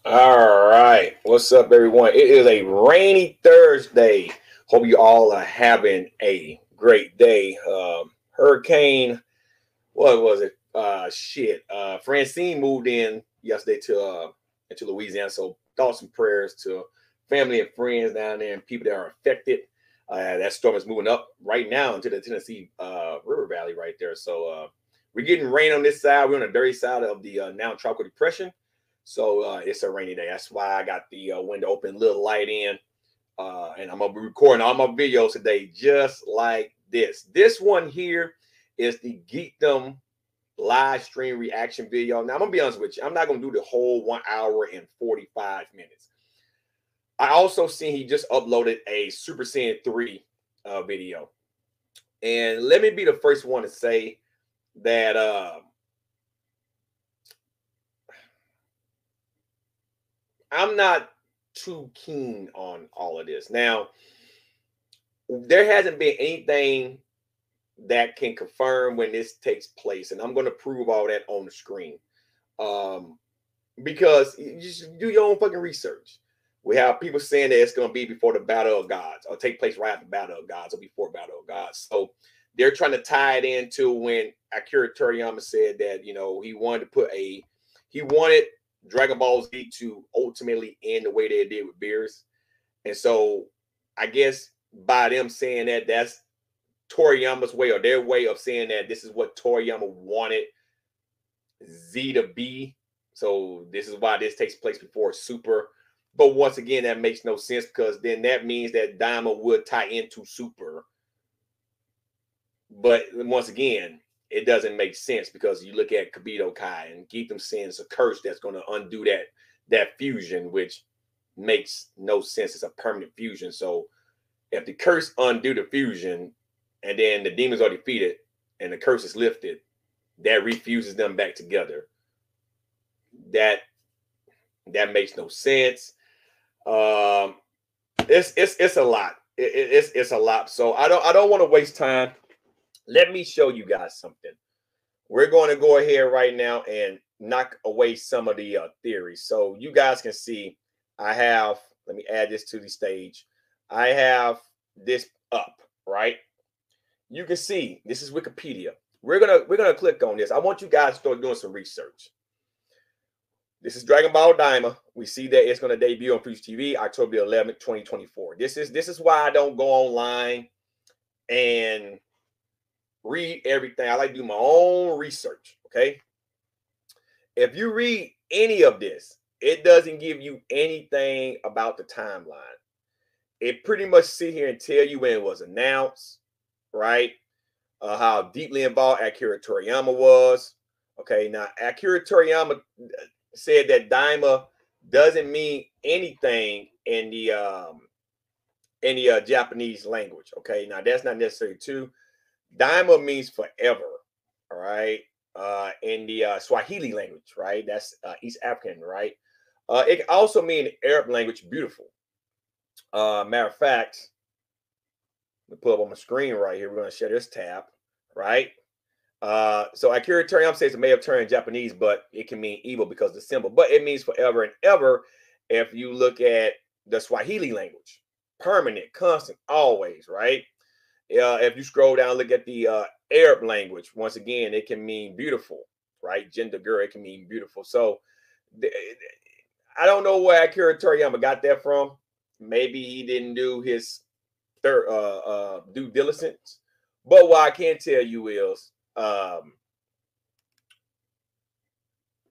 All right. What's up, everyone? It is a rainy Thursday. Hope you all are having a great day. Hurricane, what was it? Francine moved in yesterday to into Louisiana. So thoughts and prayers to family and friends down there and people that are affected. That storm is moving up right now into the Tennessee River Valley right there. So we're getting rain on this side. We're on the dirty side of the now tropical depression. So it's a rainy day. That's why I got the window open, little light in, and I'm gonna be recording all my videos today just like this. This one here is the Geekdom live stream reaction video. Now I'm gonna be honest with you. I'm not gonna do the whole 1 hour and 45 minutes. I also seen he just uploaded a Super Saiyan 3 video, and let me be the first one to say that. I'm not too keen on all of this. Now, there hasn't been anything that can confirm when this takes place, and I'm going to prove all that on the screen. Because you just do your own fucking research. We have people saying that it's going to be before the Battle of Gods, or take place right after the Battle of Gods, or before Battle of Gods. So they're trying to tie it into when Akira Toriyama said that he wanted Dragon Ball Z to ultimately end the way they did with Beerus. And so I guess by them saying that, that's Toriyama's way, or their way of saying that this is what Toriyama wanted Z to be. So this is why this takes place before Super. But once again, that makes no sense, because then that means that Daima would tie into Super. But once again, it doesn't make sense, because you look at Kabuto Kai and Geekdom saying it's a curse that's going to undo that fusion, which makes no sense. It's a permanent fusion. So if the curse undo the fusion, and then the demons are defeated and the curse is lifted, that refuses them back together. That makes no sense. It's a lot. It's a lot. So I don't want to waste time. Let me show you guys something. We're going to go ahead right now and knock away some of the theories. So you guys can see I have, let me add this to the stage. I have this up, right? You can see this is Wikipedia. We're gonna click on this. I want you guys to start doing some research. This is Dragon Ball Daima. We see that it's going to debut on Future TV October 11th, 2024. This is why I don't go online and read everything. I like to do my own research, okay? If you read any of this, it doesn't give you anything about the timeline. It pretty much sit here and tell you when it was announced, right? How deeply involved Akira Toriyama was. Okay, now Akira Toriyama said that Daima doesn't mean anything in the Japanese language. Okay, now that's not necessarily true. Daima means forever, all right? In the Swahili language, right? That's East African, right? It can also mean in Arab language, beautiful. Matter of fact, let me pull up on my screen right here. We're going to share this tab, right? So Akira Toriyama says it may have turned Japanese, but it can mean evil because of the symbol. But it means forever and ever if you look at the Swahili language. Permanent, constant, always, right? If you scroll down, look at the Arab language. Once again, it can mean beautiful, right? Gender girl, it can mean beautiful. So I don't know where Akira Toriyama got that from. Maybe he didn't do his due diligence. But what I can tell you is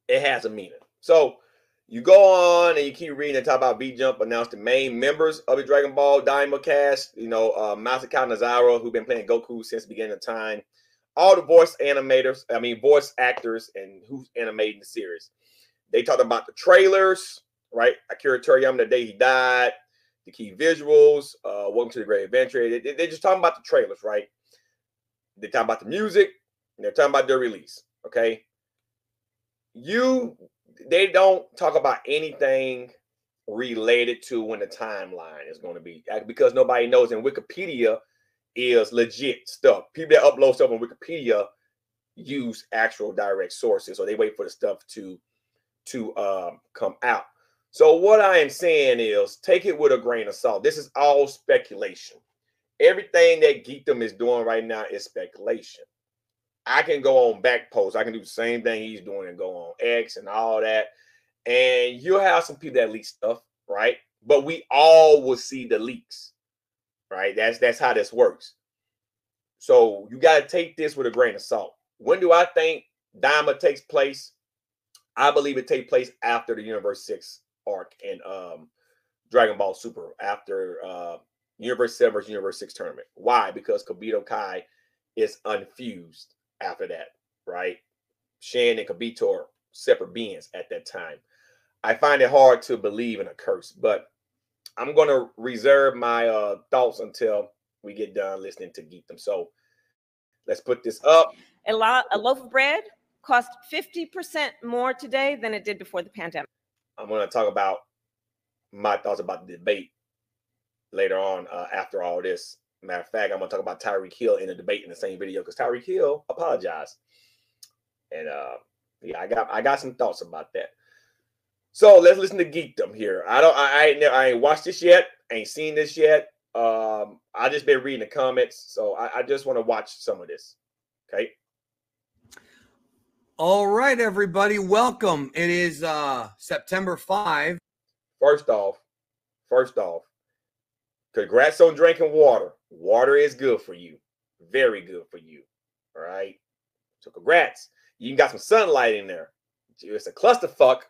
it has a meaning. So you go on and you keep reading and talk about V-Jump announced the main members of the Dragon Ball Daima cast. Masaki Nozawa, who've been playing Goku since the beginning of time. All the voice actors, and who's animating the series. They talked about the trailers, right? Akira Toriyama, the day he died, the key visuals, Welcome to the Great Adventure. They're just talking about the trailers, right? They're talking about the music, and they're talking about their release, okay? They don't talk about anything related to when the timeline is going to be, because nobody knows, and Wikipedia is legit stuff. People that upload stuff on Wikipedia use actual direct sources, or they wait for the stuff to come out. So what I am saying is take it with a grain of salt. This is all speculation. Everything that Geekdom is doing right now is speculation. I can go on back posts. I can do the same thing he's doing and go on X and all that. And you'll have some people that leak stuff, right? But we all will see the leaks, right? That's how this works. So you got to take this with a grain of salt. When do I think Daima takes place? I believe it takes place after the Universe 6 arc in Dragon Ball Super, after Universe 7 versus Universe 6 tournament. Why? Because Kobito Kai is unfused after that, right? Shan and Kobito are separate beings at that time. I find it hard to believe in a curse, but I'm going to reserve my thoughts until we get done listening to Geekdom. So let's put this up. A loaf of bread cost 50% more today than it did before the pandemic. I'm going to talk about my thoughts about the debate later on after all this. Matter of fact, I'm going to talk about Tyreek Hill in the debate in the same video because Tyreek Hill apologized. And yeah, I got some thoughts about that. So let's listen to Geekdom here. I ain't watched this yet. Ain't seen this yet. I just been reading the comments, so I just want to watch some of this. Okay. All right, everybody, welcome. It is September 5. First off, congrats on drinking water. Water is good for you. Very good for you. All right. So congrats. You even got some sunlight in there. It's a clusterfuck,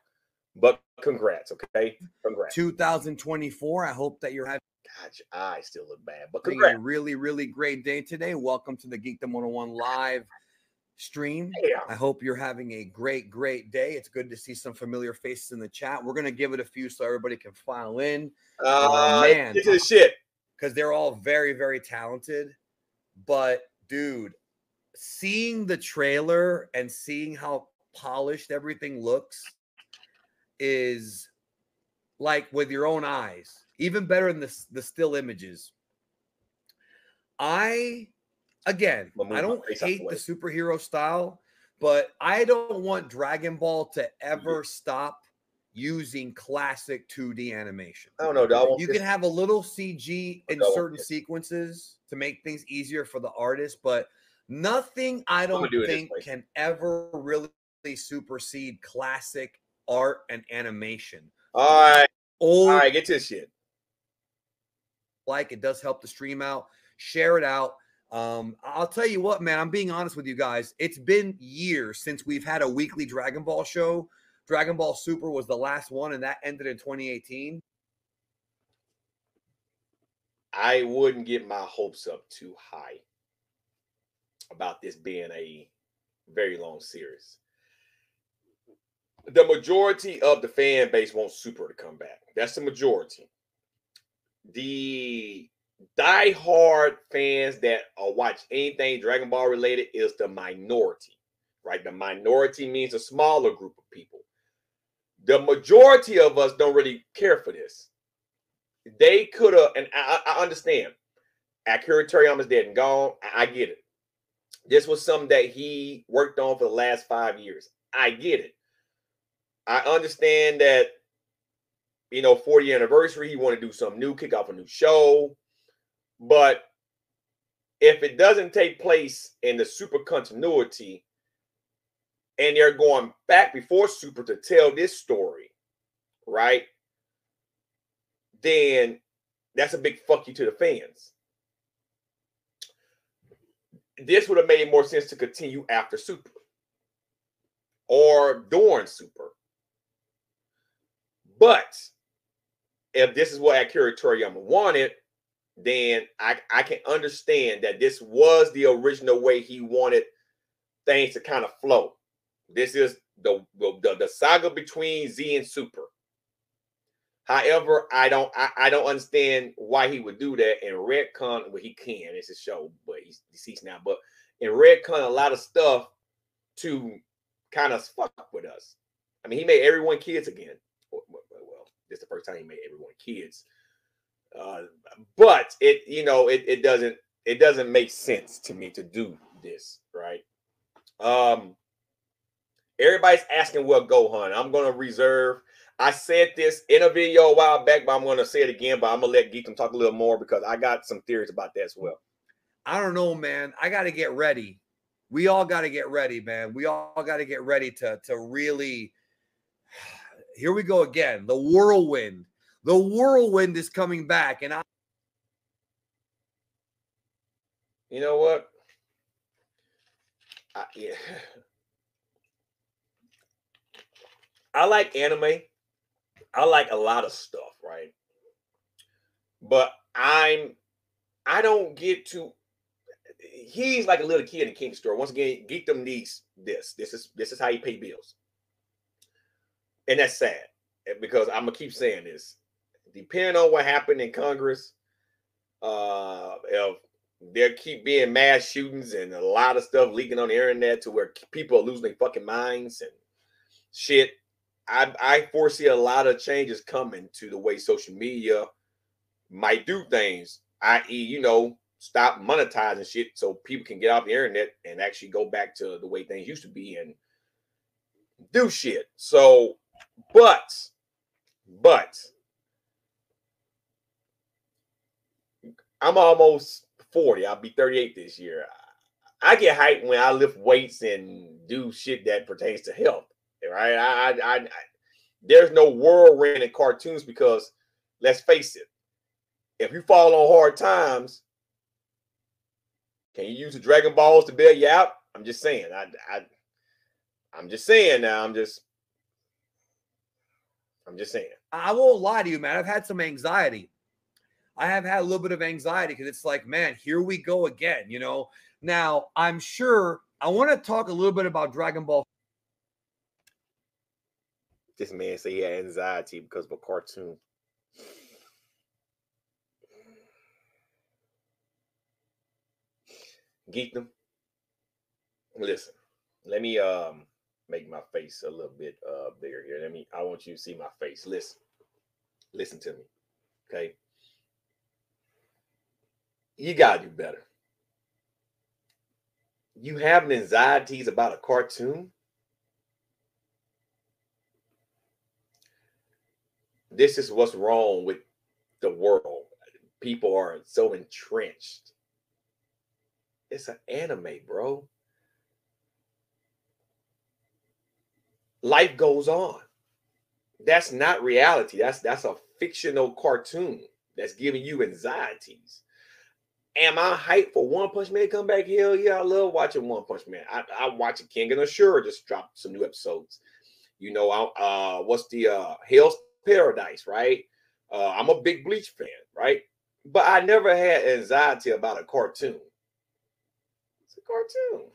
but congrats. Okay. Congrats. 2024. I hope that you're having God, your eyes still look bad, but congrats. a really, really great day today. Welcome to the Geekdom101 live stream. Yeah. I hope you're having a great, great day. It's good to see some familiar faces in the chat. We're going to give it a few so everybody can file in. Man, get to the shit. Because they're all very, very talented. But, dude, seeing the trailer and seeing how polished everything looks is like with your own eyes, even better than the still images. I don't hate the superhero style, but I don't want Dragon Ball to ever stop using classic 2D animation. I don't know, dog. You can have a little CG in certain sequences to make things easier for the artist, but nothing I don't think can ever really supersede classic art and animation. All right, get to this shit. Like, it does help the stream out. Share it out. I'll tell you what, man, I'm being honest with you guys. It's been years since we've had a weekly Dragon Ball show. Dragon Ball Super was the last one, and that ended in 2018. I wouldn't get my hopes up too high about this being a very long series. The majority of the fan base wants Super to come back. That's the majority. The die-hard fans that watch anything Dragon Ball related is the minority, right? The minority means a smaller group of people. The majority of us don't really care for this. They could have, and I understand. Akira Toriyama's dead and gone. I get it. This was something that he worked on for the last 5 years. I get it. I understand that, 40th anniversary, he want to do something new, kick off a new show. But if it doesn't take place in the Super continuity and they're going back before Super to tell this story, right? Then that's a big fuck you to the fans. This would have made more sense to continue after Super or during Super. But if this is what Akira Toriyama wanted, then I can understand that this was the original way he wanted things to kind of flow. This is the saga between Z and Super. However, I don't understand why he would do that in Redcon. Well, he can. It's a show, but he's deceased now. But in Redcon, a lot of stuff to kind of fuck with us. I mean, he made everyone kids again. Well, this is the first time he made everyone kids. But it doesn't make sense to me to do this, right? Everybody's asking what Gohan. I'm gonna reserve. I said this in a video a while back, but I'm going to say it again. But I'm going to let Geekdom talk a little more because I got some theories about that as well. I don't know, man. I got to get ready. We all got to get ready, man. We all got to get ready to really. Here we go again. The Whirlwind. The Whirlwind is coming back, and you know what? Yeah. I like anime. I like a lot of stuff, right? But I don't get to. He's like a little kid in a candy store. Once again, Geekdom needs this. This is how you pay bills, and that's sad because I'm gonna keep saying this. Depending on what happened in Congress, if there keep being mass shootings and a lot of stuff leaking on the internet to where people are losing their fucking minds and shit. I foresee a lot of changes coming to the way social media might do things, i.e., you know, stop monetizing shit so people can get off the internet and actually go back to the way things used to be and do shit. So, but I'm almost 40. I'll be 38 this year. I get hyped when I lift weights and do shit that pertains to health. Right? I there's no whirlwind in cartoons because let's face it, if you fall on hard times, can you use the Dragon Balls to bail you out? I'm just saying. I'm just saying now. I'm just saying. I won't lie to you, man. I've had some anxiety. I have had a little bit of anxiety because it's like, man, here we go again, you know. Now, I'm sure I want to talk a little bit about Dragon Ball. This man said he had anxiety because of a cartoon. Geekdom. Listen, let me make my face a little bit bigger here. I want you to see my face. Listen to me. Okay. You gotta do better. You having anxieties about a cartoon? This is what's wrong with the world. People are so entrenched. It's an anime, bro. Life goes on. That's not reality. That's a fictional cartoon that's giving you anxieties. Am I hyped for One Punch Man to come back? Hell yeah, I love watching One Punch Man. I watch it. King and Ashura just dropped some new episodes. You know, what's the Hell's Paradise, right? I'm a big Bleach fan, right? But I never had anxiety about a cartoon. It's a cartoon.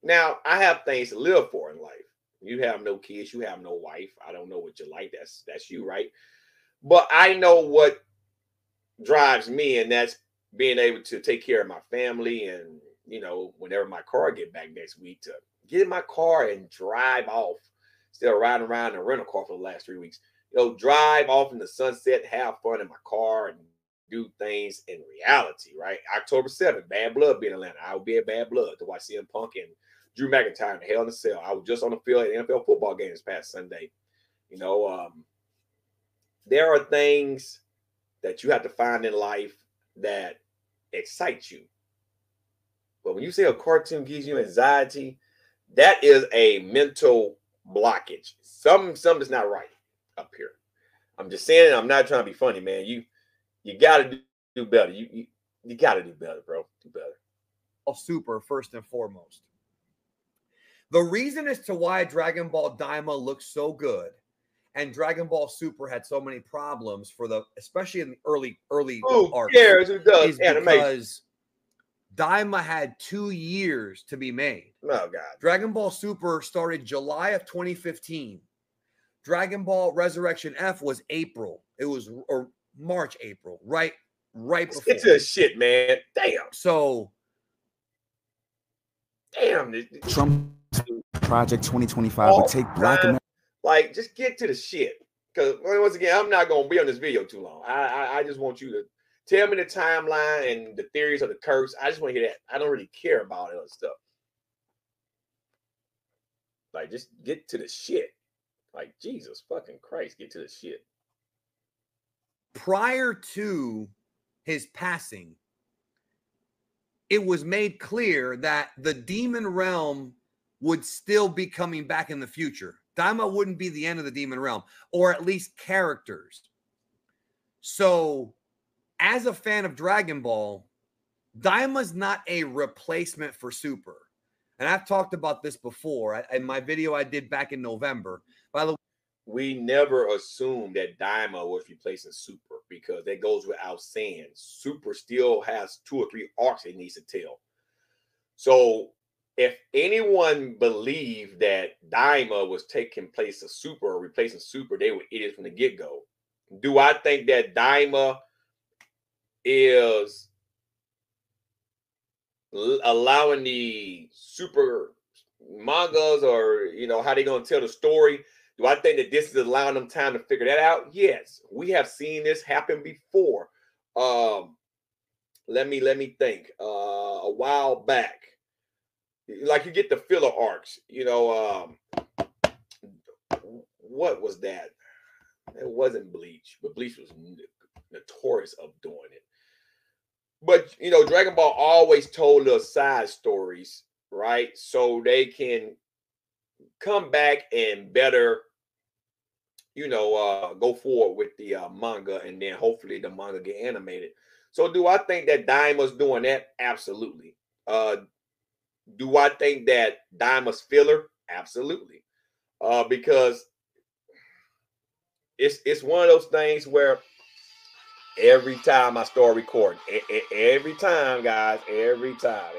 Now, I have things to live for in life. You have no kids, you have no wife. I don't know what you like. That's you, right? But I know what drives me, and that's being able to take care of my family. And, you know, whenever my car get back next week, to get in my car and drive off instead of riding around in a rental car for the last 3 weeks. You know, drive off in the sunset, have fun in my car, and do things in reality, right? October 7th, Bad Blood be in Atlanta. I'll be at Bad Blood to watch CM Punk and Drew McIntyre in the Hell in a Cell. I was just on the field at NFL football game this past Sunday. You know, there are things that you have to find in life that excite you. But when you say a cartoon gives you anxiety, that is a mental blockage. Something's not right up here. I'm just saying it. I'm not trying to be funny, man. You got to do better. You got to do better, bro. Do better. Super first and foremost. The reason as to why Dragon Ball Daima looks so good and Dragon Ball Super had so many problems especially in the early Who arcs, cares who does is animation? because Daima had 2 years to be made. Oh God. Dragon Ball Super started July of 2015. Dragon Ball Resurrection F was April. It was or March, April, right Let's before. get to the shit, man. Damn. So, damn. Trump Project 2025 would take Black America. Like, just get to the shit. Because once again, I'm not gonna be on this video too long. I just want you to tell me the timeline and the theories of the curse. I just want to hear that. I don't really care about all that other stuff. Like, just get to the shit. Like, Jesus fucking Christ, get to the shit. Prior to his passing, it was made clear that the demon realm would still be coming back in the future. Daima wouldn't be the end of the demon realm, or at least characters. So, as a fan of Dragon Ball, Daima's not a replacement for Super. And I've talked about this before in my video I did back in November. By the way, we never assumed that Daima was replacing Super, because that goes without saying. Super still has 2 or 3 arcs it needs to tell. So if anyone believed that Daima was taking place of Super or replacing Super, they were idiots from the get-go. Do I think that Daima is allowing the Super mangas, or how they gonna tell the story? Do I think that this is allowing them time to figure that out? Yes, we have seen this happen before. Let me think. A while back, like you get the filler arcs. What was that? It wasn't Bleach, but Bleach was notorious of doing it. But Dragon Ball always told us side stories, right? So they can come back and better, go forward with the manga, and then hopefully the manga get animated. So do I think that Daima's doing that? Absolutely. Do I think that Daima's filler? Absolutely. Because it's one of those things where every time I start recording, every time, guys, every time.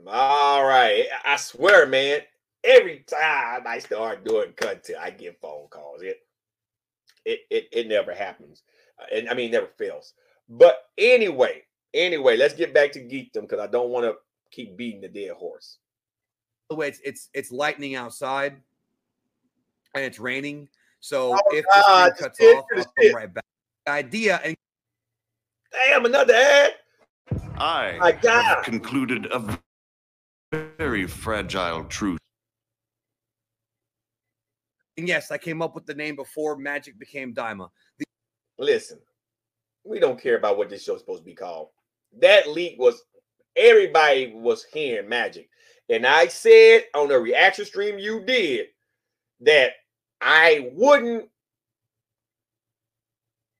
All right, I swear, man, every time I start doing content, I get phone calls. It never happens, and I mean, never fails. But anyway, let's get back to Geekdom, because I don't want to keep beating the dead horse. By the way, it's lightning outside, and it's raining. So if God, the screen cuts off, I'll come right back. Idea and damn, another ad. I have concluded a very fragile truth. And yes, I came up with the name before Magic became Daima. Listen, we don't care about what this show's supposed to be called. That leak was, everybody was hearing Magic. And I said on the reaction stream you did that I wouldn't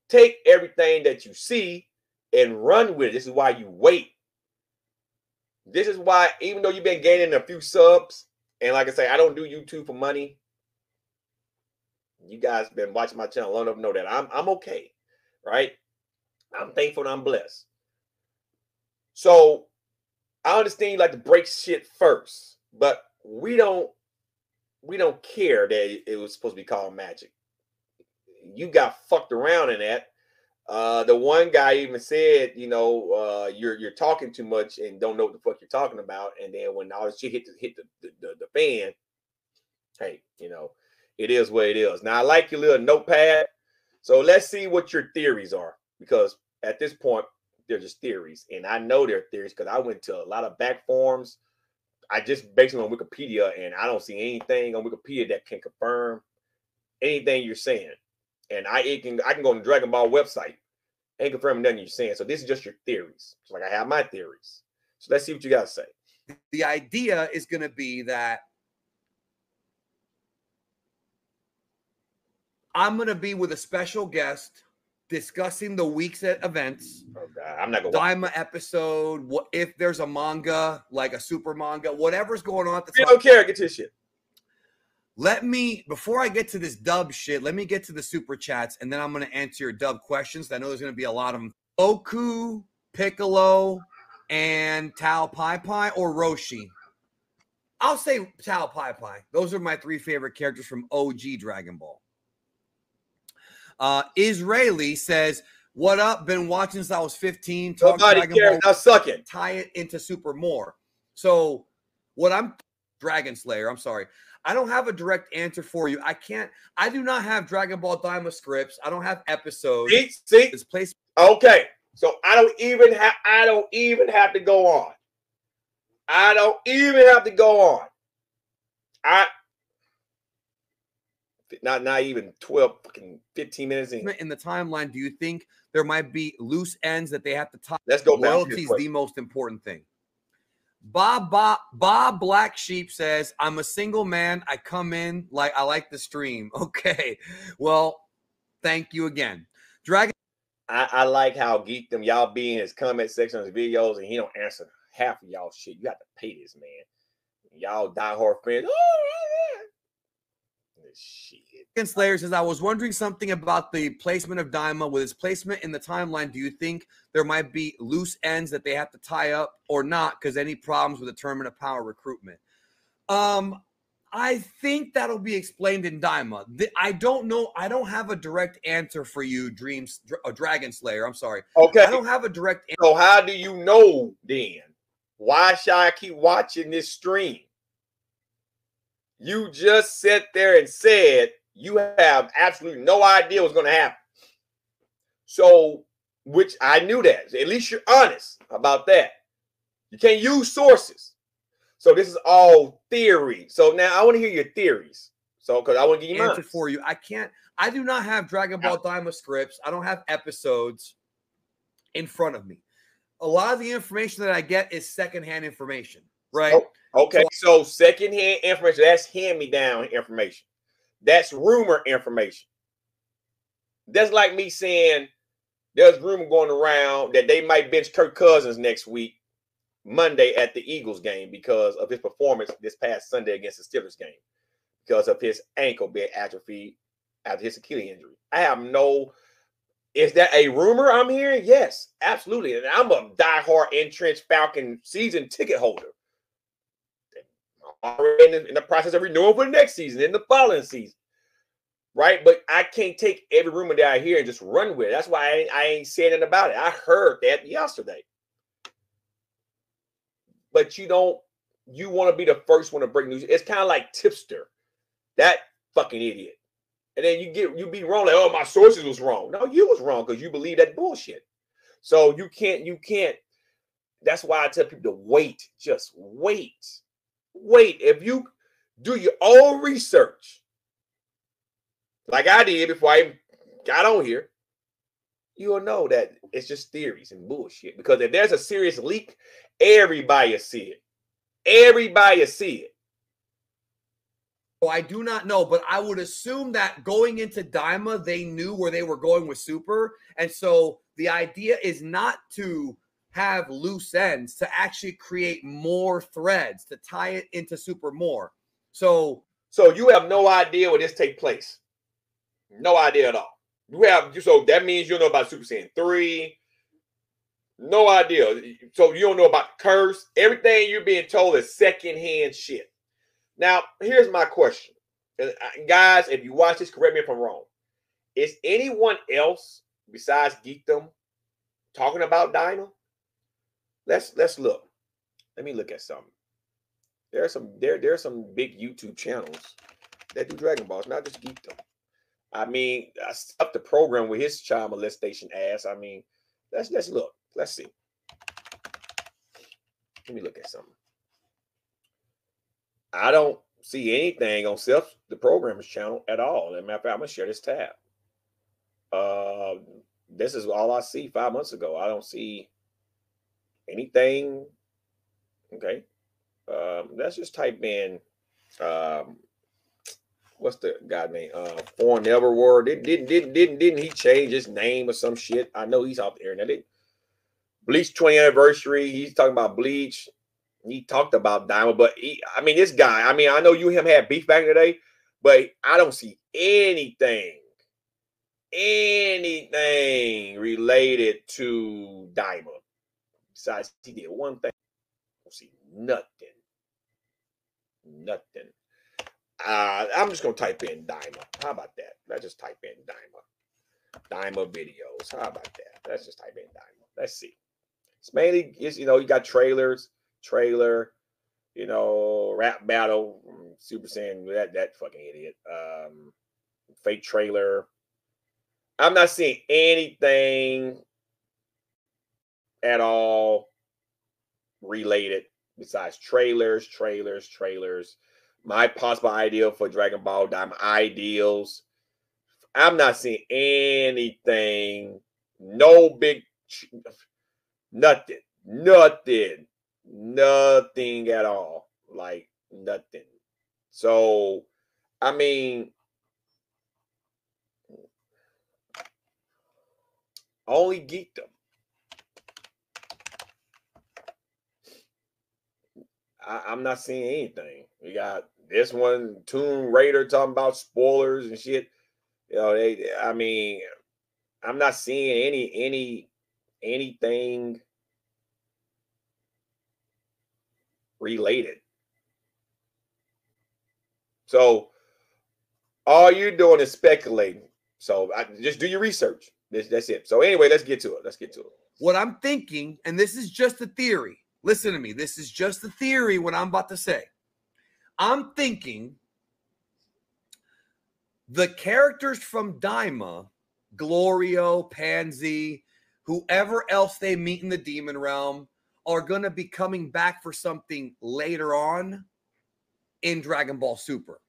take everything that you see and run with it. This is why you wait. This is why, even though you've been gaining a few subs, and like I say, I don't do YouTube for money. You guys been watching my channel long enough to know that I'm okay, right? I'm thankful and I'm blessed. So I understand you like to break shit first, but we don't care that it was supposed to be called Magic. You got fucked around in that. The one guy even said, you're talking too much and don't know what the fuck you're talking about. And then when all this shit hit the fan, hey, it is what it is. Now I like your little notepad. So let's see what your theories are, because at this point they're just theories, and I know they're theories because I went to a lot of back forums. I just basically on Wikipedia, and I don't see anything on Wikipedia that can confirm anything you're saying. And I can go on the Dragon Ball website and confirm nothing you're saying. So this is just your theories. Just like I have my theories. So let's see what you got to say. The idea is going to be that I'm going to be with a special guest discussing the week's events. Oh God, I'm not going to Daima episode. What if there's a manga, like a super manga, whatever's going on at the time. Don't care. Get to this shit. Before I get to this dub shit, let me get to the super chats, and then I'm going to answer your dub questions. I know there's going to be a lot of them. Goku, Piccolo, and Tao Pai Pai, or Roshi. I'll say Tao Pai Pai. Those are my 3 favorite characters from OG Dragon Ball. Israeli says, what up? Been watching since I was 15. Talk Nobody cares. Now suck it. Tie it into Super more. So what I'm Dragon Slayer. I'm sorry. I don't have a direct answer for you. I do not have Dragon Ball Daima scripts. I don't have episodes. See? This place. Okay. So I don't even have to go on. I don't even have to go on. not even 12 fucking 15 minutes in the timeline, do you think there might be loose ends that they have to tie? Let's go back. Loyalty is the most important thing. Bob Black Sheep says, I'm a single man. I come in like I like the stream. Okay. Well, thank you again. Dragon. I like how Geekdom y'all be in his comment section of his videos and he don't answer half of y'all shit. You got to pay this man. Y'all diehard fans. Shit. Slayer says, I was wondering something about the placement of Daima. With his placement in the timeline, do you think there might be loose ends that they have to tie up or not? Because any problems with the Tournament of Power recruitment? I think that'll be explained in Daima. I don't know. I don't have a direct answer for you, Dragon Slayer. I'm sorry. Okay. I don't have a direct answer. So how do you know then? Why should I keep watching this stream? You just sat there and said you have absolutely no idea what's going to happen. So, which I knew that. At least you're honest about that. You can't use sources. So this is all theory. So now I want to hear your theories. So because I want to give you answer for you. I do not have Dragon Ball Daima scripts. I don't have episodes in front of me. A lot of the information that I get is secondhand information, right? Oh, okay, so secondhand information, that's hand-me-down information. That's rumor information. That's like me saying there's rumor going around that they might bench Kirk Cousins next week, Monday at the Eagles game because of his performance this past Sunday against the Steelers game, because of his ankle being atrophied after his Achilles injury. I have no... Is that a rumor I'm hearing? Yes, absolutely. And I'm a diehard entrenched Falcon season ticket holder. I'm already in the process of renewing for the next season, in the following season. Right? But I can't take every rumor that I hear and just run with it. That's why I ain't saying anything about it. I heard that yesterday. But you want to be the first one to break news. It's kind of like Tipster. That fucking idiot. And then you be wrong, like, oh, my sources was wrong. No, you was wrong because you believe that bullshit. So you can't. That's why I tell people to wait. Just wait. Wait. If you do your own research, like I did before I got on here, you'll know that it's just theories and bullshit. Because if there's a serious leak, everybody will see it. Everybody will see it. Oh, I do not know, but I would assume that going into Daima, they knew where they were going with Super. And so the idea is not to have loose ends, to actually create more threads, to tie it into Super more. So you have no idea where this take place. No idea at all. So that means you know about Super Saiyan 3. No idea. So you don't know about the curse. Everything you're being told is secondhand shit. Now, here's my question. Guys, if you watch this, correct me if I'm wrong. Is anyone else besides Geekdom talking about Daima? Let's look. Let me look at something. There are some big YouTube channels that do Dragon Balls, not just Geekdom. I mean, I stuffed the program with his child molestation ass. I mean, let's look. Let's see. Let me look at something. I don't see anything on the programmer's channel at all. As a matter of fact, I'm gonna share this tab. This is all I see 5 months ago. I don't see anything. Okay. Let's just type in what's the guy name? Foreign Everward. Didn't he change his name or some shit? I know he's out there now. Bleach 20th anniversary. He's talking about Bleach. He talked about Daima, but this guy, I know you and him had beef back in the day, but I don't see anything related to Daima. Besides, he did one thing. I don't see nothing. I'm just going to type in Daima. How about that? Let's just type in Daima. Daima videos. How about that? Let's just type in Daima. Let's see. It's mainly, you got trailers. Trailer, rap battle, Super Saiyan, that fucking idiot. Fake trailer. I'm not seeing anything at all related besides trailers. My possible ideal for Dragon Ball Daima ideals. I'm not seeing anything. No big, nothing at all. Like nothing. So, I mean, only Geekdom. I'm not seeing anything. We got this one, Tomb Raider, talking about spoilers and shit. You know, I mean, I'm not seeing anything related. So all you're doing is speculating. So just do your research. That's it. So anyway, let's get to it. What I'm thinking, and this is just a theory. Listen to me. This is just a theory, what I'm about to say. I'm thinking the characters from Daima, Glorio, Pansy, whoever else they meet in the demon realm, are going to be coming back for something later on in Dragon Ball Super.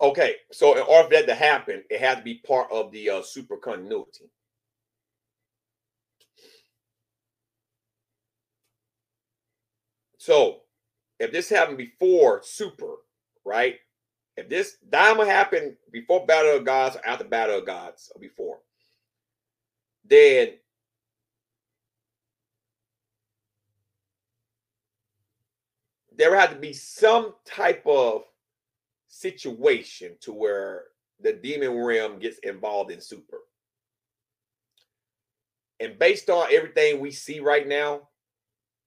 Okay, so in order for that to happen, it had to be part of the super continuity. So if this happened before Super, right? If this Daima happened before Battle of Gods or after Battle of Gods or before, then there had to be some type of situation to where the demon realm gets involved in Super. And based on everything we see right now,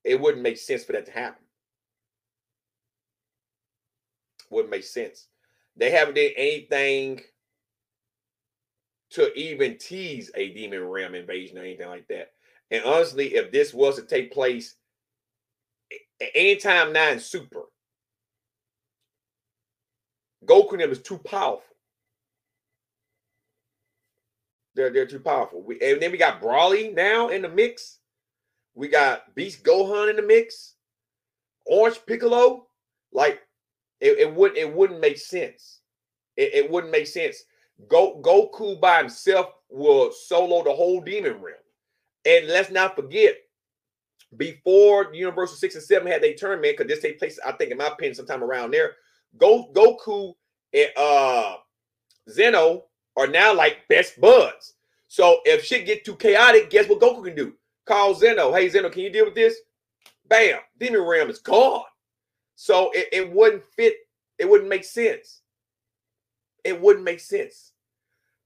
it wouldn't make sense for that to happen. Wouldn't make sense. They haven't did anything to even tease a demon realm invasion or anything like that. And honestly, if this was to take place at any time now in Super, Goku and them is too powerful. They're too powerful. And then we got Broly now in the mix. We got Beast Gohan in the mix. Orange Piccolo. Like it wouldn't make sense. It wouldn't make sense. Goku by himself will solo the whole demon realm. And let's not forget, before Universal 6 and 7 had their tournament, because this takes place, I think, in my opinion, sometime around there, Goku and Zeno are now like best buds. So if shit get too chaotic, guess what Goku can do? Call Zeno. Hey, Zeno, can you deal with this? Bam. Demon realm is gone. So it wouldn't fit. It wouldn't make sense. It wouldn't make sense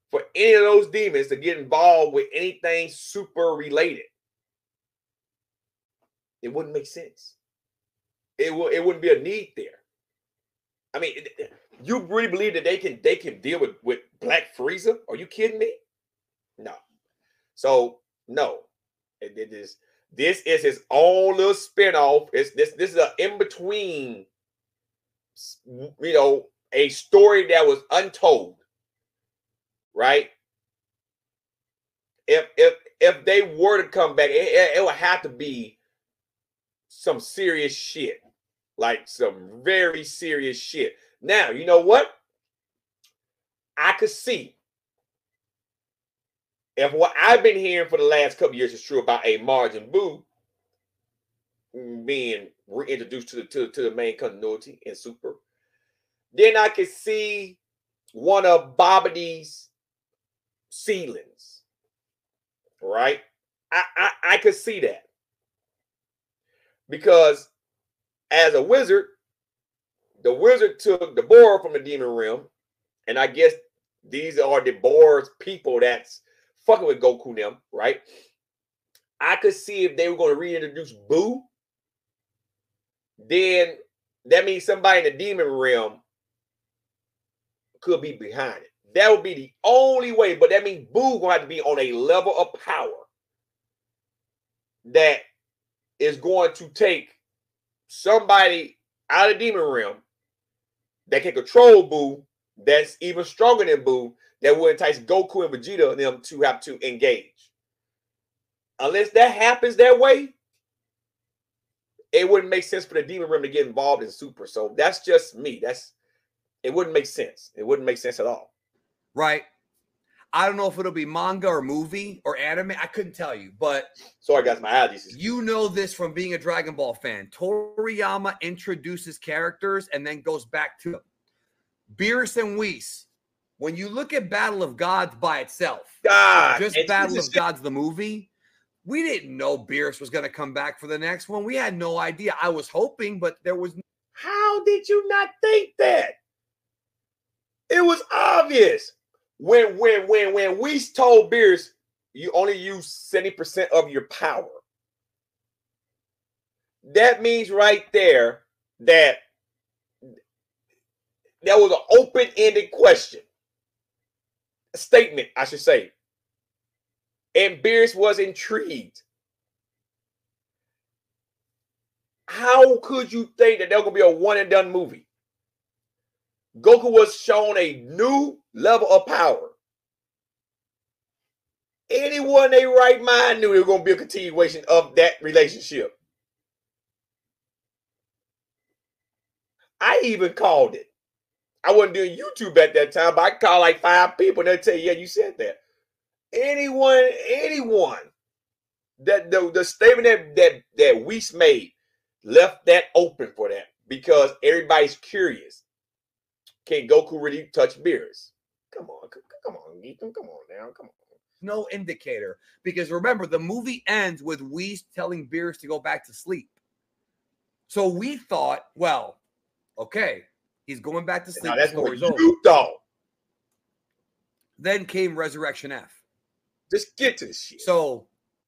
for any of those demons to get involved with anything super related. It wouldn't make sense. It wouldn't be a need there. I mean, you really believe that they can deal with Black Frieza? Are you kidding me? No. So no, this is his own little spinoff. This is an in between. You know, a story that was untold, right? If they were to come back, it would have to be some serious shit, like some very serious shit. Now, you know what? I could see if what I've been hearing for the last couple years is true about a Majin Buu being reintroduced to the main continuity in Super, then I could see one of Babidi's seedlings, right? I could see that. Because as a wizard, the wizard took the boar from the demon realm, and I guess these are the boar's people that's fucking with Goku and them, right? I could see if they were going to reintroduce Buu, then that means somebody in the demon realm could be behind it. That would be the only way, but that means Buu going to have to be on a level of power that is going to take somebody out of the demon realm that can control Buu, that's even stronger than Buu, that will entice Goku and Vegeta and them to have to engage. Unless that happens that way, it wouldn't make sense for the Demon Realm to get involved in Super. So that's just me. It wouldn't make sense. It wouldn't make sense at all. Right. I don't know if it'll be manga or movie or anime. I couldn't tell you, but sorry guys, my allergies. You know this from being a Dragon Ball fan. Toriyama introduces characters and then goes back to them. Beerus and Whis. When you look at Battle of Gods by itself, just Battle of Gods the movie, we didn't know Beerus was going to come back for the next one. We had no idea. I was hoping, but there was. How did you not think that? It was obvious. When Whis told Beerus, you only use 70% of your power. That means right there that there was an open-ended question. A statement, I should say. And Beerus was intrigued. How could you think that there was going to be a one-and-done movie? Goku was shown a new level of power. Anyone in their right mind knew it was going to be a continuation of that relationship. I even called it. I wasn't doing YouTube at that time, but I called like 5 people and they'll tell you, yeah, you said that. Anyone, that the statement that Whis made left that open for that because everybody's curious. Can Goku really touch Beerus? Come on, Geekdom, come on now, come on. No indicator, because remember the movie ends with Whis telling Beerus to go back to sleep. So we thought, well, okay, he's going back to sleep. Now that's what you thought. Then came Resurrection F. Just get to the shit. So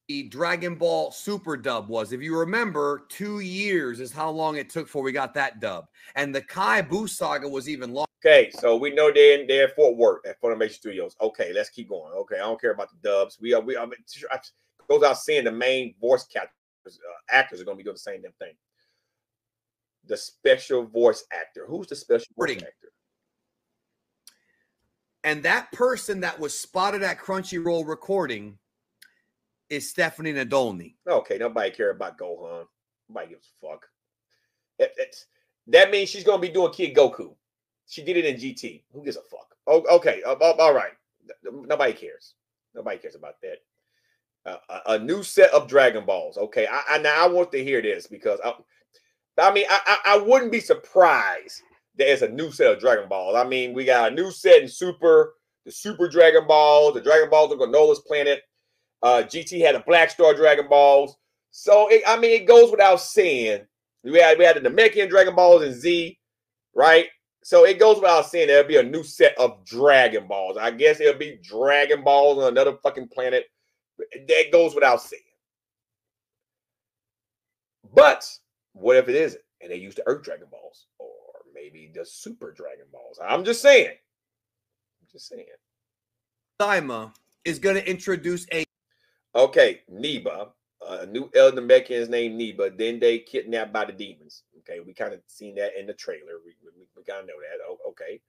the Dragon Ball Super dub was, if you remember, 2 years is how long it took before we got that dub. And the Kai Buu saga was even longer. Okay, so we know they're at Fort Worth at Funimation Studios. Okay, let's keep going. Okay, I don't care about the dubs. I mean, goes out saying the main voice actors are going to be doing the same damn thing. The special voice actor. Who's the special voice actor? And that person that was spotted at Crunchyroll recording is Stephanie Nadolny. Okay, nobody care about Gohan. Nobody gives a fuck. That means she's going to be doing Kid Goku. She did it in GT. Who gives a fuck? Oh, okay, all right. Nobody cares. Nobody cares about that. A new set of Dragon Balls. Okay, now I want to hear this because I wouldn't be surprised there's a new set of Dragon Balls. I mean, we got a new set in Super, the Super Dragon Balls, the Dragon Balls of Granola's Planet. GT had a Black Star Dragon Balls. So, it goes without saying. We had the Namekian Dragon Balls in Z, right? So, it goes without saying there'll be a new set of Dragon Balls. I guess it'll be Dragon Balls on another fucking planet. That goes without saying. But what if it isn't? And they use the Earth Dragon Balls. Or maybe the Super Dragon Balls. I'm just saying. Daima is going to introduce a... Okay, Neba. A new Elder Namekian is named Neba. Then they kidnapped by the demons. Okay, we kind of seen that in the trailer. We kind of know that. Oh, okay.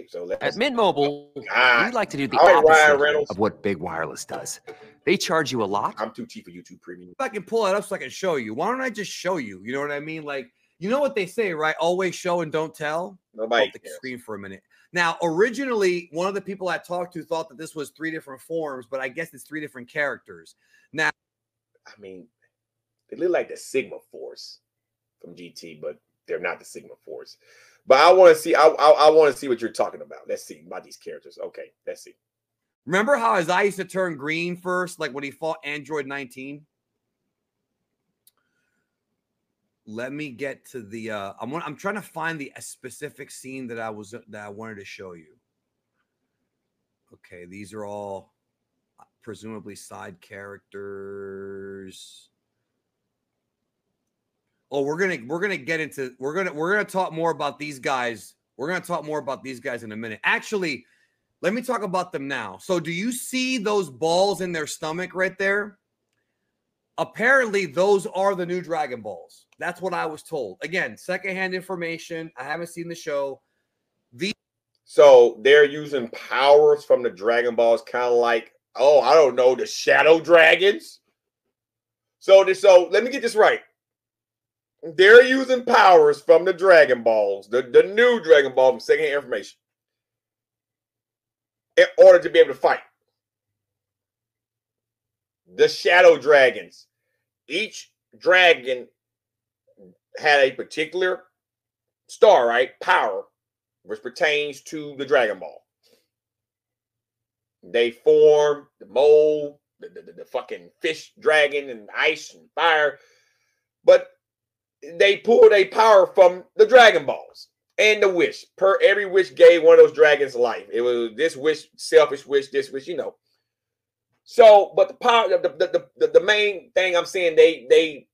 So at Mint Mobile, we like to do the opposite of what Big Wireless does. They charge you a lot. I'm too cheap for YouTube Premium. If I can pull it up so I can show you. Why don't I just show you? You know what I mean? Like, you know what they say, right? Always show and don't tell. Nobody cares. Screen for a minute. Now, originally, one of the people I talked to thought that this was 3 different forms, but I guess it's 3 different characters. Now, they look like the Sigma Force from GT, but they're not the Sigma Force. But I want to see. I want to see what you're talking about. Let's see about these characters. Okay, let's see. Remember how his eye used to turn green first, like when he fought Android 19? Let me get to the. I'm trying to find the specific scene that I wanted to show you. Okay, these are all presumably side characters. Oh, we're gonna get into we're gonna talk more about these guys. We're gonna talk more about these guys in a minute. Actually, let me talk about them now. So, do you see those balls in their stomach right there? Apparently, those are the new Dragon Balls. That's what I was told. Again, secondhand information. I haven't seen the show. So they're using powers from the Dragon Balls, kind of like, oh, I don't know, the Shadow Dragons. So let me get this right. they're using powers from the Dragon Balls, the new Dragon Ball from Second Information, in order to be able to fight. The Shadow Dragons. Each dragon had a particular star, right? Power, which pertains to the Dragon Ball. They form the mold, the fucking fish dragon, and ice and fire. But they pulled a power from the Dragon Balls and the wish. Every wish gave one of those dragons life. It was this wish, selfish wish, this wish, you know. So, but the power, the main thing I'm saying, they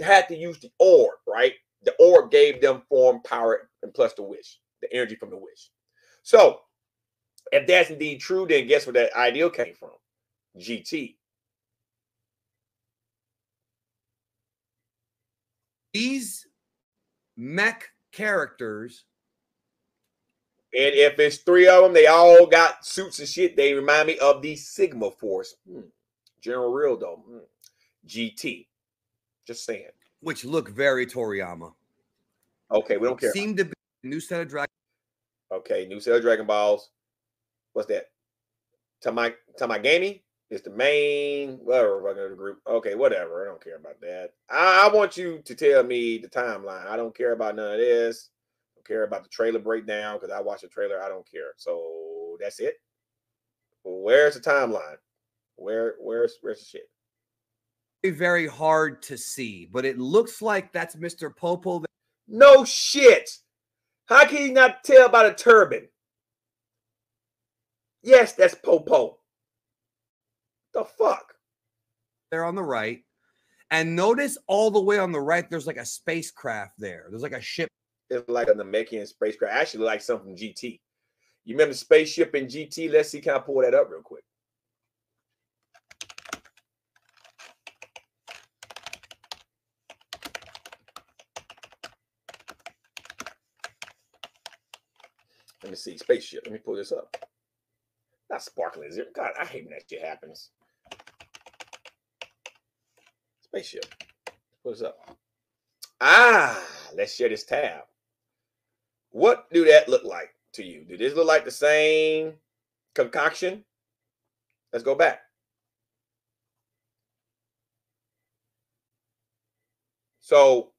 had to use the orb, right? The orb gave them form, power, and plus the wish, the energy from the wish. So, if that's indeed true, then guess where that ideal came from? GT. These mech characters, and if it's 3 of them, they all got suits and shit. They remind me of the Sigma Force. General Real though. GT. Just saying. Which look very Toriyama. Okay, we don't care. Seem to be a new set of Dragon. Okay, new set of Dragon Balls. What's that? Tamagami is the main whatever the group. Okay, whatever. I don't care about that. I want you to tell me the timeline. I don't care about none of this. I don't care about the trailer breakdown because I watched the trailer. I don't care. So that's it. Where's the timeline? Where's the shit? Very hard to see, but it looks like that's Mr. Popo. No shit. How can you not tell by the turban? Yes, that's Popo. The fuck? They're on the right. And notice all the way on the right, there's like a spacecraft there. There's like a ship. It's like a Namekian spacecraft. Actually, like something from GT. You remember Spaceship in GT? Let's see. Can I pull that up real quick? Let me see. Spaceship. Let me pull this up. Not sparkling, is it? God, I hate when that shit happens. Spaceship. Pull this up. Let's share this tab. What do that look like to you? Do this look like the same concoction? Let's go back. So,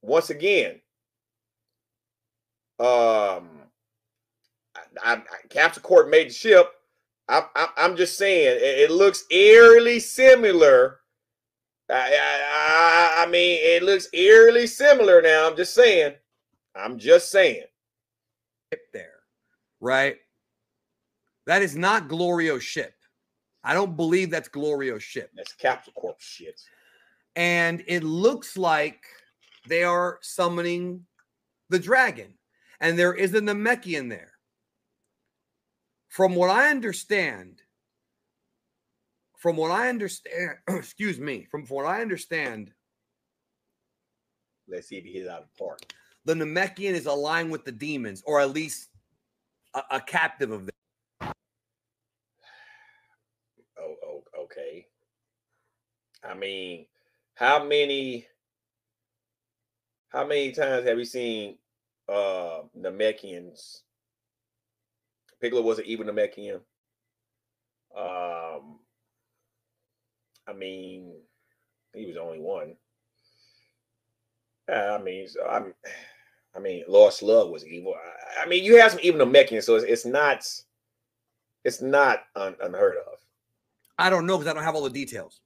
once again, Capsule Corp made the ship. I'm just saying it looks eerily similar. I mean, it looks eerily similar now. I'm just saying. There, right? That is not Glorio's ship. I don't believe that's Glorio's ship. That's Capsule Corp shit. And it looks like they are summoning the dragon. And there is a Namekian there. From what I understand, excuse me, from what I understand, let's see if he hit it out of the park. The Namekian is aligned with the demons, or at least a captive of them. Oh, okay. I mean, how many times have you seen Namekians? Piccolo was an evil Namekian. I mean, he was the only one. I mean, Lord Slug was evil. I mean, you have some evil Namekians, so it's not unheard of. I don't know because I don't have all the details,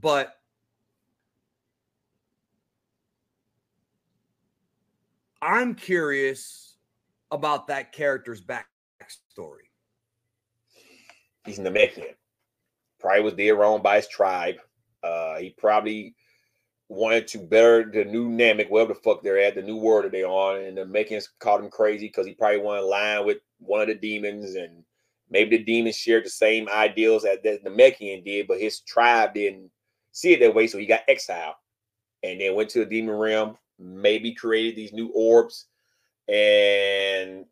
but I'm curious about that character's backstory. He's Namekian. Probably was there wrong by his tribe. He probably wanted to better the new Namek, wherever the fuck they're at, the new world that they're on, and the Namekians called him crazy because he probably wanted to align with one of the demons, and maybe the demons shared the same ideals that the Namekian did, but his tribe didn't see it that way, so he got exiled and then went to the demon realm, maybe created these new orbs, and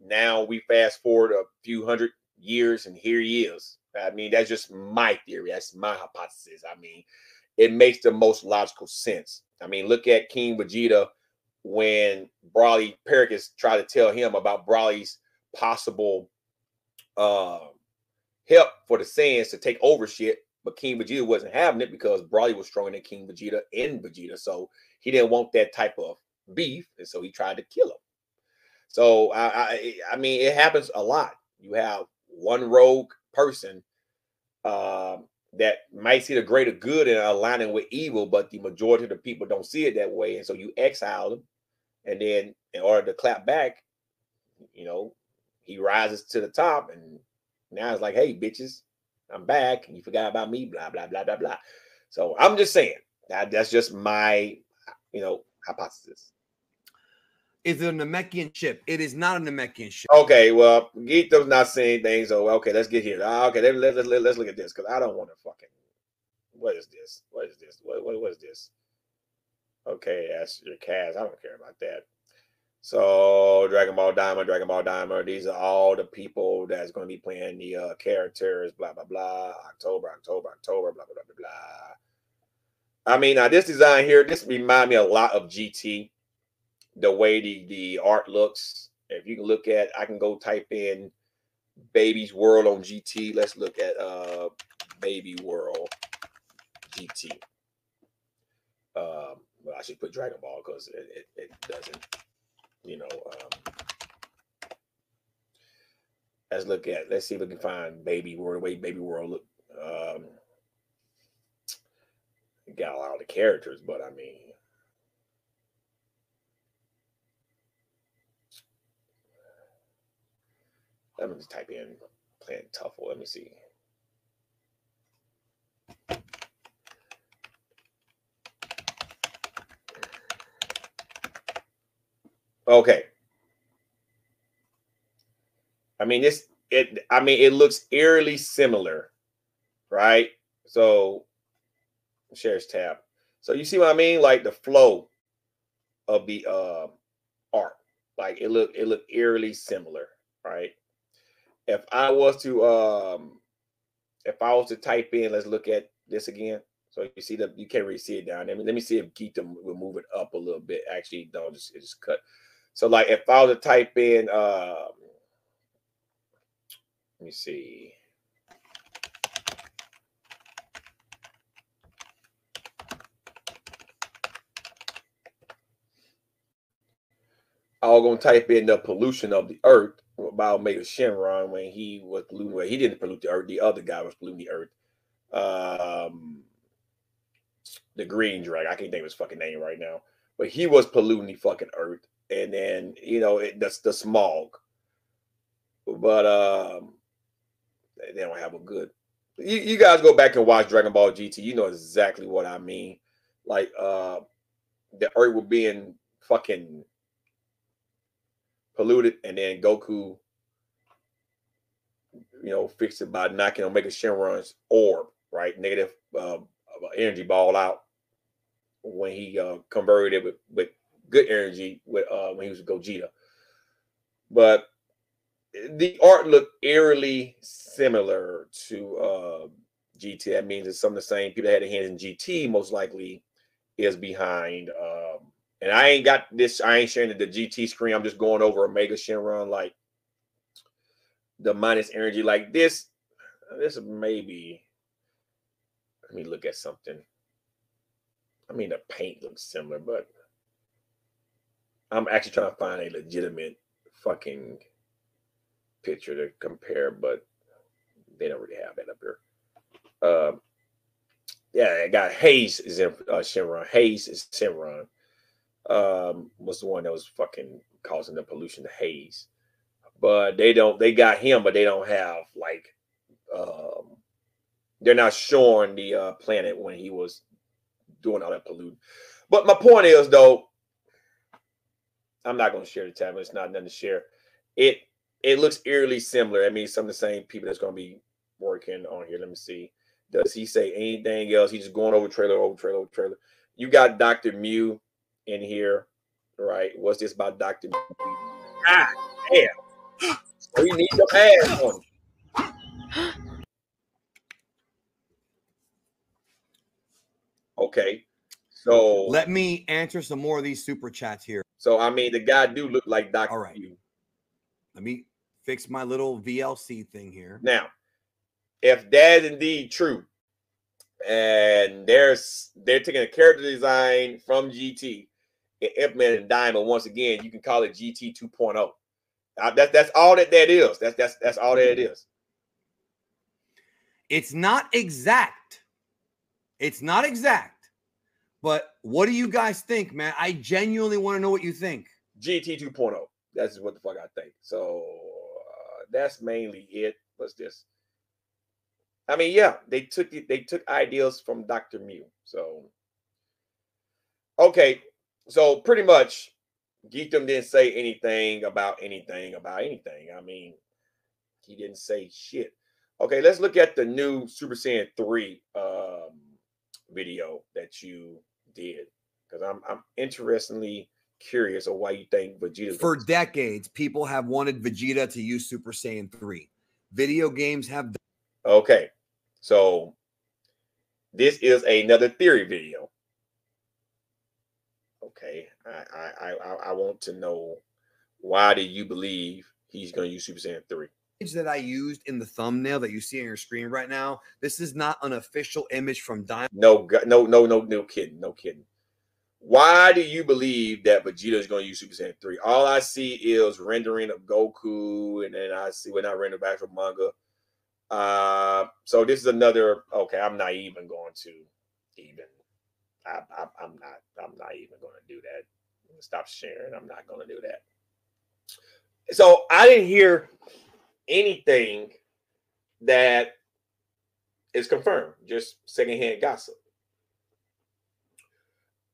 now we fast forward a few hundred years and here he is. I mean, that's just my theory. That's my hypothesis. I mean, it makes the most logical sense. I mean, look at King Vegeta when Broly Pericus tried to tell him about Broly's possible help for the Saiyans to take over shit, but King Vegeta wasn't having it because Broly was stronger than King Vegeta and Vegeta, so he didn't want that type of beef, and so he tried to kill him. So I mean, it happens a lot. You have one rogue person that might see the greater good in aligning with evil, but the majority of the people don't see it that way, and so you exile them, and then in order to clap back, you know, he rises to the top, and now it's like, hey, bitches, I'm back, and you forgot about me, blah, blah, blah, blah, blah. So I'm just saying that's just my, you know, hypothesis. Is it a Namekian ship? It is not a Namekian ship. Okay, well, Geekdom's not saying things, so okay, let's get here. Okay, let's look at this, because I don't want to fucking, what is this? What is this? What is this? Okay, that's your cast. I don't care about that. So Dragon Ball Daima, these are all the people that's going to be playing the characters, blah, blah, blah, October, blah, blah, blah, blah, blah. I mean, now this design here, this reminds me a lot of GT, the way the art looks. If you can look at, I can go type in Baby's World on GT. Let's look at Baby World GT. Well, I should put Dragon Ball because it doesn't. You know, let's see if we can find Baby World, the way Baby World look. Got a lot of the characters, but I mean, let me just type in playing Tuffle. Let me see. Okay. I mean, it looks eerily similar, right? So shares tab. So you see what I mean? Like the flow of the art. Like it looked eerily similar, right? If I was to type in, let's look at this again. So you see that you can't really see it down there. Let me see if Geekdom will move it up a little bit. Actually, don't just cut. So like if I was to type in let me see. I was gonna type in the pollution of the earth about Omega Shenron when he was polluting. Well, he didn't pollute the earth. The other guy was polluting the earth. The green dragon. I can't think of his fucking name right now, but he was polluting the fucking earth. And then, you know, that's the smog. But they don't have a good. You guys go back and watch Dragon Ball GT. You know exactly what I mean. Like the earth was being fucking polluted, and then Goku, you know, fixed it by knocking Omega Shenron's orb, right? Negative energy ball out when he converted it with good energy with when he was with Gogeta. But the art looked eerily similar to GT. That means it's some of the same people that had their hands in GT most likely is behind. And I ain't got this. I ain't sharing the GT screen. I'm just going over Omega Shenron, like the minus energy, like this. This maybe. Let me look at something. I mean, the paint looks similar, but I'm actually trying to find a legitimate fucking picture to compare, but they don't really have that up here. Yeah, I got Hayes is in Shenron. Hayes is Shenron. Was the one that was fucking causing the pollution to Hayes. But they got him, but they don't have like they're not showing the planet when he was doing all that pollution. But my point is, though, I'm not going to share the tab. It's not nothing to share. It looks eerily similar. I mean, some of the same people that's going to be working on here. Let me see. Does he say anything else? He's just going over trailer. You got Dr. Mew in here, right? What's this about Dr. Mew? Ah, damn. We need some ass on him. Okay. So let me answer some more of these super chats here. So I mean, the guy do look like Dr. All right. Q. Let me fix my little VLC thing here. Now, if that is indeed true, and they're taking a character design from GT and implementing Daima once again, you can call it GT 2.0. That's all that is. That's all that it is. It's not exact. It's not exact. But what do you guys think, man? I genuinely want to know what you think. GT 2.0. That's what the fuck I think. So that's mainly it. What's this? I mean, yeah, they took ideas from Dr. Mew. So okay, so pretty much Geekdom didn't say anything about anything. I mean, he didn't say shit. Okay, let's look at the new Super Saiyan 3 video that you did, because I'm interestingly curious of why you think Vegeta. For decades, people have wanted Vegeta to use Super Saiyan 3. Video games have. Okay, so this is another theory video. Okay, I want to know, why do you believe he's going to use Super Saiyan 3? That I used in the thumbnail that you see on your screen right now. This is not an official image from Daima. No kidding. Why do you believe that Vegeta is going to use Super Saiyan 3? All I see is rendering of Goku, and then I see, we're not rendering back from manga. So this is another. Okay, I'm not even going to even. I'm not even going to do that. Stop sharing. I'm not going to do that. So I didn't hear anything that is confirmed. Just secondhand gossip.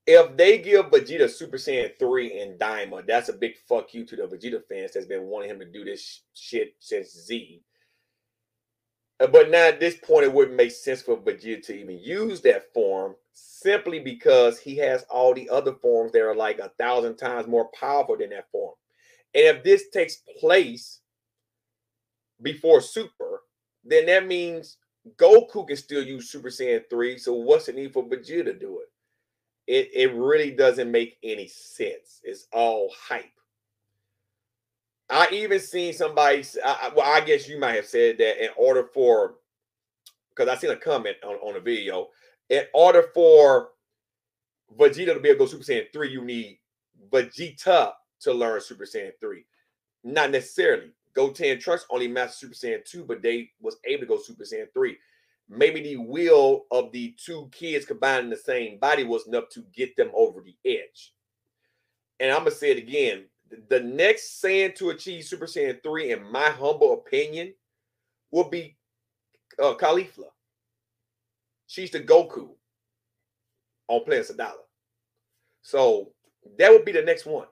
If they give Vegeta Super Saiyan 3 and Daima, that's a big fuck you to the Vegeta fans that's been wanting him to do this shit since Z. But now at this point, it wouldn't make sense for Vegeta to even use that form, simply because he has all the other forms that are like 1,000 times more powerful than that form. And if this takes place before Super, then that means Goku can still use Super Saiyan 3. So what's the need for Vegeta to do it? It really doesn't make any sense. It's all hype. I even seen somebody, well, I guess you might have said that in order for, because I seen a comment on the video, in order for Vegeta to be able to go Super Saiyan 3, you need Vegeta to learn Super Saiyan 3. Not necessarily. Goten and Trunks only mastered Super Saiyan 2, but they was able to go Super Saiyan 3. Maybe the will of the two kids combined in the same body was enough to get them over the edge. And I'm going to say it again. The next Saiyan to achieve Super Saiyan 3, in my humble opinion, will be Caulifla. She's the Goku on Planet Sadala. So that would be the next one,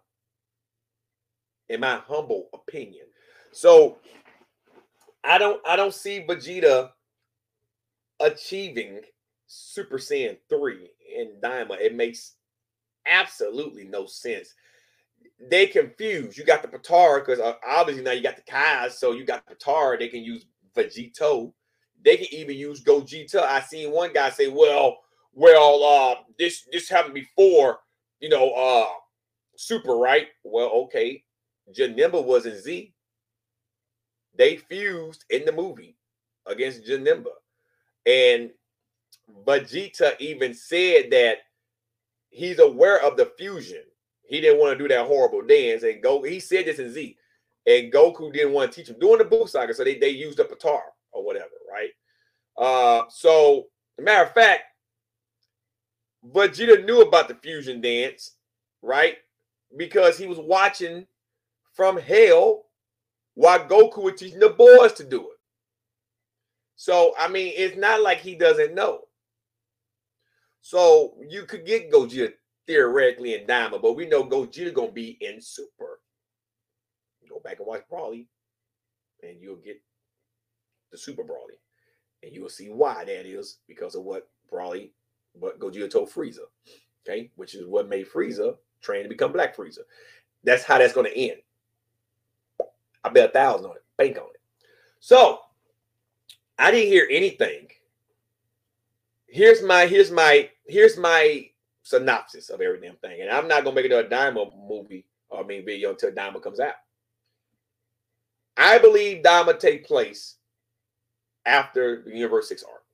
in my humble opinion. So I don't see Vegeta achieving Super Saiyan 3 in Daima. It makes absolutely no sense. They confuse. You got the Patara, because obviously now you got the Kais, so you got Patara. They can use Vegito. They can even use Gogeta. I seen one guy say, well, this happened before, Super, right? Well, okay. Janemba was in Z. They fused in the movie against Janemba. And Vegeta even said that he's aware of the fusion. He didn't want to do that horrible dance. And he said this in Z. And Goku didn't want to teach him during the Buu Saga. So they used a Patara or whatever, right? So, matter of fact, Vegeta knew about the fusion dance, right? Because he was watching from hell while Goku was teaching the boys to do it. So, I mean, it's not like he doesn't know. So, you could get Gogeta theoretically in Daima, but we know Gogeta going to be in Super. Go back and watch Broly, and you'll get the Super Broly. And you will see why that is, because of what Gogeta told Frieza, okay? Which is what made Frieza train to become Black Frieza. That's how that's going to end. I bet 1,000 on it. Bank on it. So, I didn't hear anything. Here's my here's my synopsis of every damn thing. And I'm not going to make it a Daima movie, video until Daima comes out. I believe Daima take place after the Universe 6 arc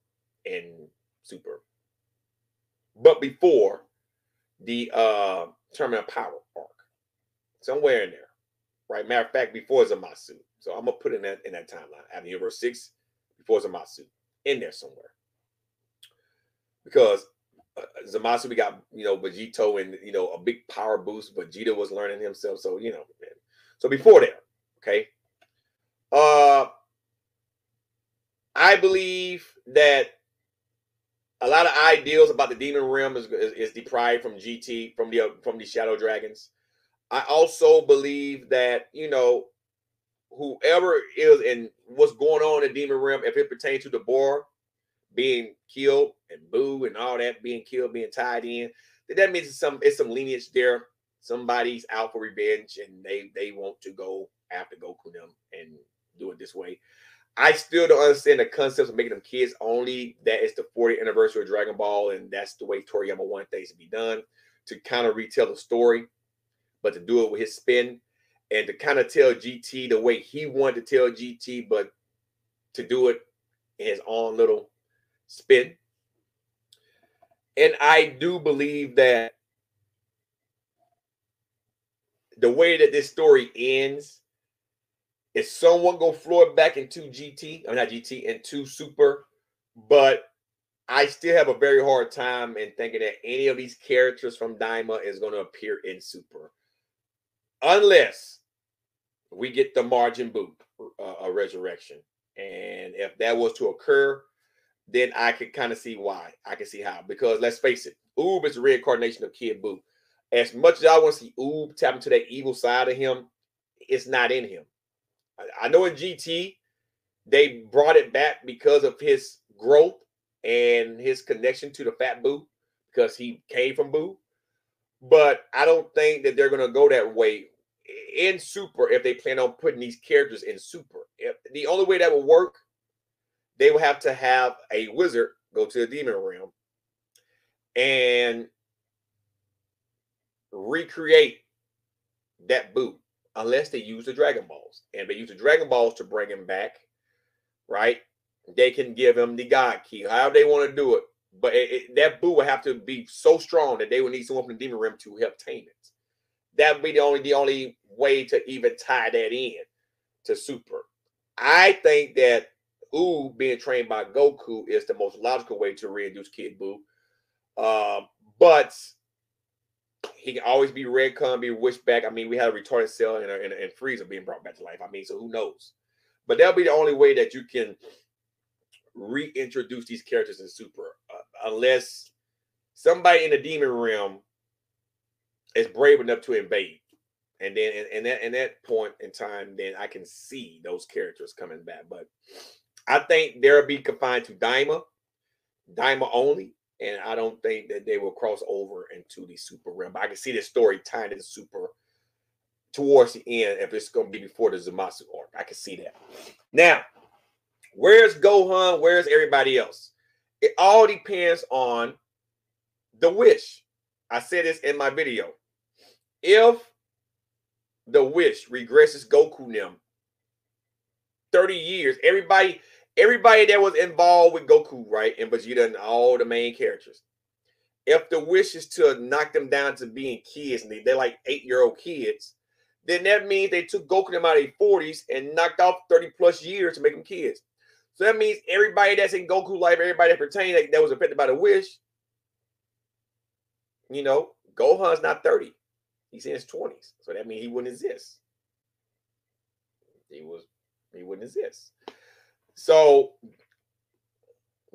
in Super. But before the Terminal Power arc. Somewhere in there. Right? Matter of fact, before Zamasu. So I'm going to put in that timeline. After Universe 6, before Zamasu. In there somewhere. Because Zamasu, we got, Vegeta and, a big power boost. Vegeta was learning himself. So, man. So before that, okay. I believe that a lot of ideals about the Demon Realm is deprived from GT, from the Shadow Dragons. I also believe that, whoever is and what's going on in the Demon Realm, if it pertains to the Boar being killed and Boo and all that being killed, being tied in, that means it's some lineage there. Somebody's out for revenge and they want to go after Goku them and do it this way. I still don't understand the concepts of making them kids only. That is the 40th anniversary of Dragon Ball, and that's the way Toriyama wanted things to be done, to kind of retell the story, but to do it with his spin and to kind of tell GT the way he wanted to tell GT, but to do it in his own little spin. And I do believe that the way that this story ends is someone go floor back into GT, not GT, into Super, but I still have a very hard time in thinking that any of these characters from Daima is going to appear in Super, unless we get the Majin Buu resurrection. And if that was to occur, then I could kind of see why. I can see how. Because let's face it, Oob is a reincarnation of Kid Buu. As much as I want to see Oob tap into that evil side of him, it's not in him. I know in GT, they brought it back because of his growth and his connection to the Fat Buu, because he came from Buu. But I don't think that they're going to go that way in Super if they plan on putting these characters in Super. The only way that will work, they will have to have a wizard go to the Demon Realm and recreate that Buu. Unless they use the Dragon Balls. And if they use the Dragon Balls to bring him back, right, they can give him the God Key, however they want to do it. But that Buu would have to be so strong that they would need someone from the Demon Realm to help tame it. That would be the only way to even tie that in to Super. I think that Oob being trained by Goku is the most logical way to reintroduce Kid Buu. But he can always be retconned, be wished back. I mean, we had a retarded cell and Frieza being brought back to life. I mean, so who knows? But that'll be the only way that you can reintroduce these characters in Super, unless somebody in the Demon Realm is brave enough to invade. And then in that point in time, then I can see those characters coming back. But I think they'll be confined to Daima only. And I don't think that they will cross over into the Super realm. But I can see this story tying into Super towards the end if it's going to be before the Zamasu arc. I can see that. Now, where's Gohan? Where's everybody else? It all depends on the wish. I said this in my video. If the wish regresses Goku them 30 years, everybody that was involved with Goku, right, and Vegeta and all the main characters, if the wish is to knock them down to being kids, and they're like 8-year-old kids, then that means they took Goku them out of their 40s and knocked off 30 plus years to make them kids. So that means everybody that's in Goku life, everybody that pertained that was affected by the wish, Gohan's not 30. He's in his 20s. So that means he wouldn't exist. He wouldn't exist. So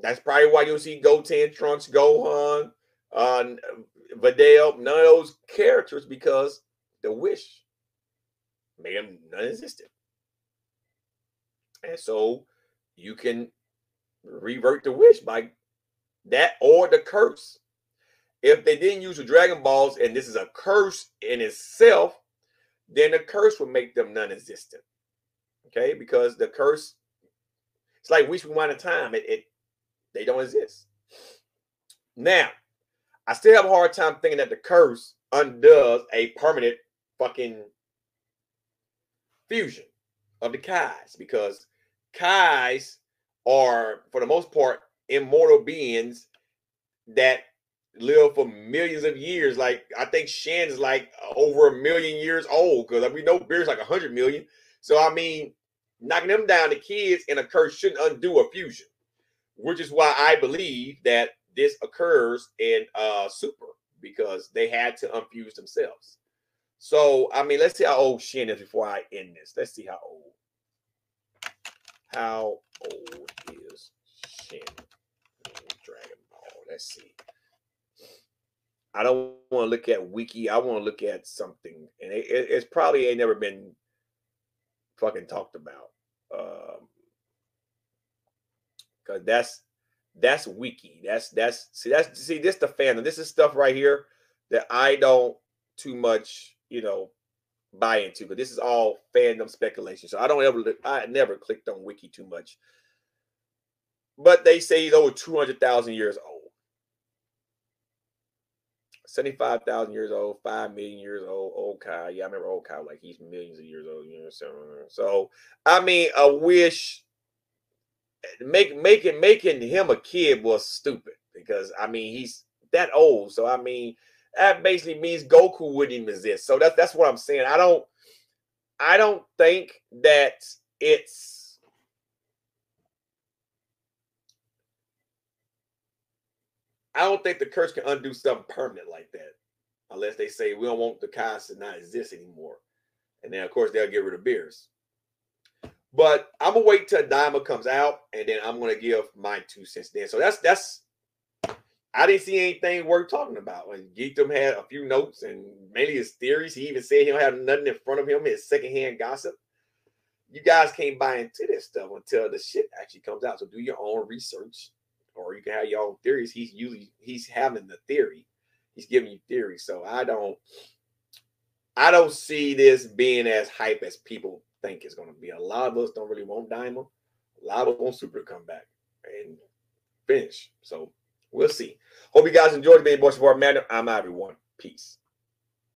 that's probably why you'll see Goten, Trunks, Gohan, Videl, none of those characters, because the wish made them non-existent. And so you can revert the wish by that or the curse. If they didn't use the Dragon Balls and this is a curse in itself, then the curse would make them non-existent. Okay, because the curse, it's like Wish Rewind in Time. They don't exist. Now, I still have a hard time thinking that the curse undoes a permanent fucking fusion of the Kais, because Kais are, for the most part, immortal beings that live for millions of years. Like, I think Shen's like over 1 million years old, because we know Beer's like 100 million. So, I mean, knocking them down to kids in a curse shouldn't undo a fusion, which is why I believe that this occurs in Super, because they had to unfuse themselves. So, I mean, let's see how old Shen is before I end this. Let's see how old. How old is Shen? Dragon Ball. Let's see. I don't want to look at Wiki. I want to look at something. And it's probably ain't never been fucking talked about. Because that's Wiki. That's this the fandom. This is stuff right here that I don't too much, buy into, but this is all fandom speculation. So I never clicked on Wiki too much. But they say he's over 200,000 years old. 75,000 years old, 5 million years old. Old Kai. Yeah, I remember Old Kai, like he's millions of years old. So I mean, I wish making him a kid was stupid, because I mean he's that old. So I mean, that basically means Goku wouldn't even exist. So that's what I'm saying. I don't think that it's I don't think the curse can undo something permanent like that, unless they say we don't want the Kais to not exist anymore, and then of course they'll get rid of Beers. But I'm gonna wait till Daima comes out, and then I'm gonna give my 2 cents then. So that's I didn't see anything worth talking about. And Geekdom had a few notes, and mainly his theories. He even said he don't have nothing in front of him, his secondhand gossip. You guys can't buy into this stuff until the shit actually comes out. So do your own research, or you can have your own theories. He's having the theory. He's giving you theory. So I don't see this being as hype as people think it's going to be. A lot of us don't really want Daima. A lot of us want Super to come back and finish. So we'll see. Hope you guys enjoyed the Boy Savar Matner. I'm out, everyone. Peace.